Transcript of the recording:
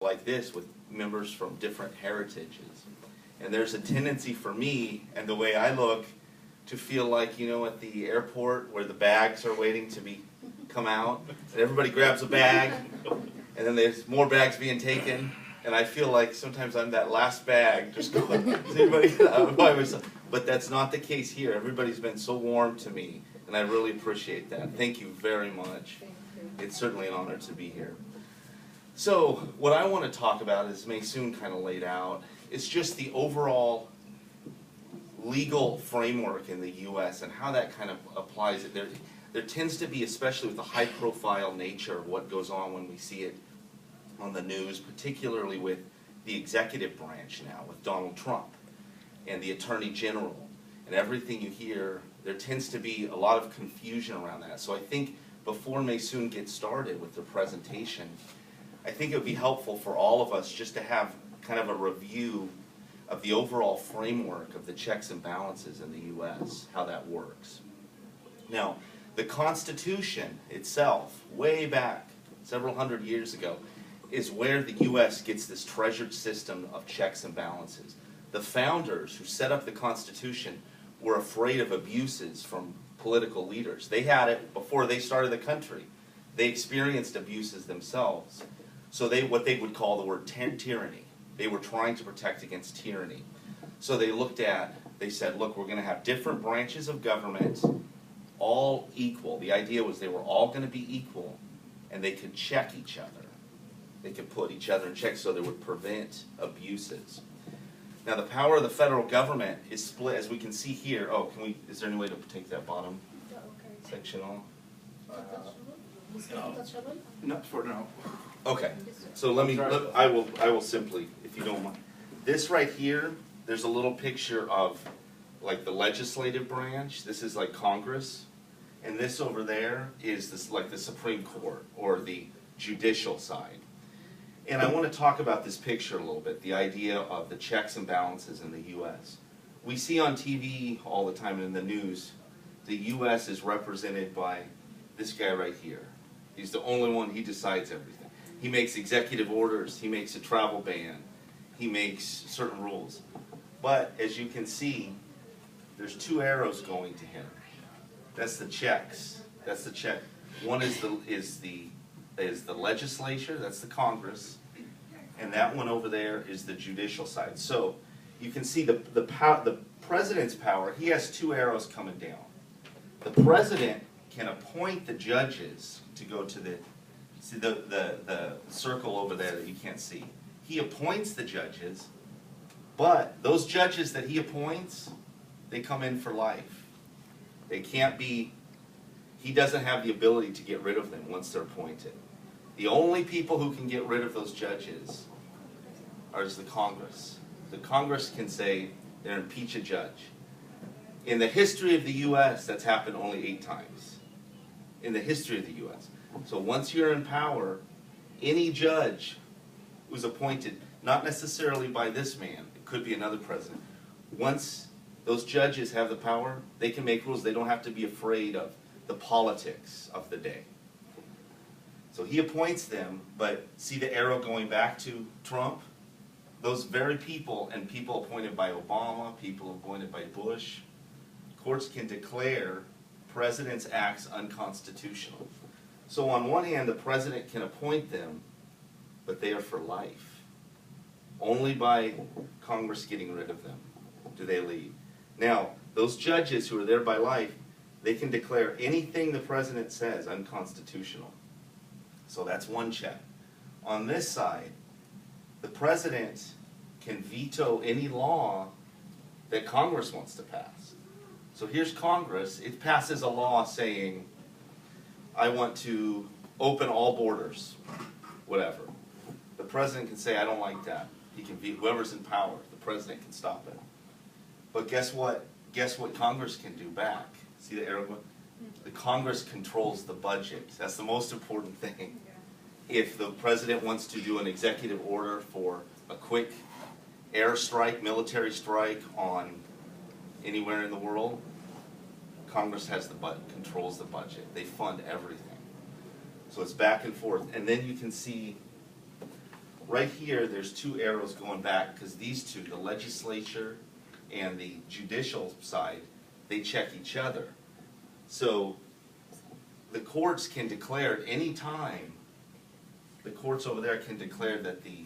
like this with members from different heritages. And there's a tendency for me, and the way I look, to feel like, you know, at the airport where the bags are waiting to come out, and everybody grabs a bag, and then there's more bags being taken, and I feel like sometimes I'm that last bag just going, does anybody get out by myself? But that's not the case here. Everybody's been so warm to me, and I really appreciate that. Thank you very much. It's certainly an honor to be here. So what I want to talk about, as Meisoon kind of laid out, is just the overall legal framework in the U.S. and how that kind of applies. There tends to be, especially with the high-profile nature of what goes on when we see it on the news, particularly with the executive branch now, with Donald Trump and the Attorney General and everything you hear, there tends to be a lot of confusion around that. So I think before Meisoon gets started with the presentation, I think it would be helpful for all of us just to have kind of a review of the overall framework of the checks and balances in the U.S., how that works. Now, the Constitution itself, way back several hundred years ago, is where the U.S. gets this treasured system of checks and balances. The founders who set up the Constitution were afraid of abuses from political leaders. They had it before they started the country. They experienced abuses themselves. So what they would call the word tyranny. They were trying to protect against tyranny. So they said, look, we're going to have different branches of government, all equal. The idea was they were all going to be equal, and they could check each other. They could put each other in check so they would prevent abuses. Now, the power of the federal government is split, as we can see here. Oh, is there any way to take that bottom section off? Not for now. Okay, so I will simply, if you don't mind. This right here, there's a little picture of like the legislative branch. This is like Congress. And this over there is like the Supreme Court, or the judicial side. And I want to talk about this picture a little bit, the idea of the checks and balances in the U.S. We see on TV all the time in the news, the U.S. is represented by this guy right here. He's the only one, he decides everything. He makes executive orders, he makes a travel ban, he makes certain rules. But as you can see, there's two arrows going to him. That's the checks. That's the check. One is the legislature, that's the Congress, and that one over there is the judicial side. So you can see the president's power, he has two arrows coming down. The president can appoint the judges to go to the circle over there that you can't see. He appoints the judges, but those judges that he appoints, they come in for life. They can't be, he doesn't have the ability to get rid of them once they're appointed. The only people who can get rid of those judges is the Congress. The Congress can say they're impeach a judge. In the history of the U.S., that's happened only 8 times. In the history of the U.S. So once you're in power, any judge who's appointed, not necessarily by this man, it could be another president, once those judges have the power, they can make rules. They don't have to be afraid of the politics of the day. So he appoints them, but see the arrow going back to Trump? Those very people, and people appointed by Obama, people appointed by Bush, courts can declare president's acts unconstitutional. So on one hand, the president can appoint them, but they are for life. Only by Congress getting rid of them do they leave. Now, those judges who are there by life, they can declare anything the president says unconstitutional. So that's one check. On this side, the president can veto any law that Congress wants to pass. So here's Congress. It passes a law saying, I want to open all borders, whatever. The president can say, I don't like that. He can veto, whoever's in power, the president can stop it. But guess what? Guess what Congress can do back? See the arrow? The Congress controls the budget. That's the most important thing. If the president wants to do an executive order for a quick airstrike, military strike on anywhere in the world, Congress has controls the budget. They fund everything. So it's back and forth. And then you can see right here, there's two arrows going back, because these two, the legislature and the judicial side, they check each other. So the courts can declare at any time, the courts over there can declare that the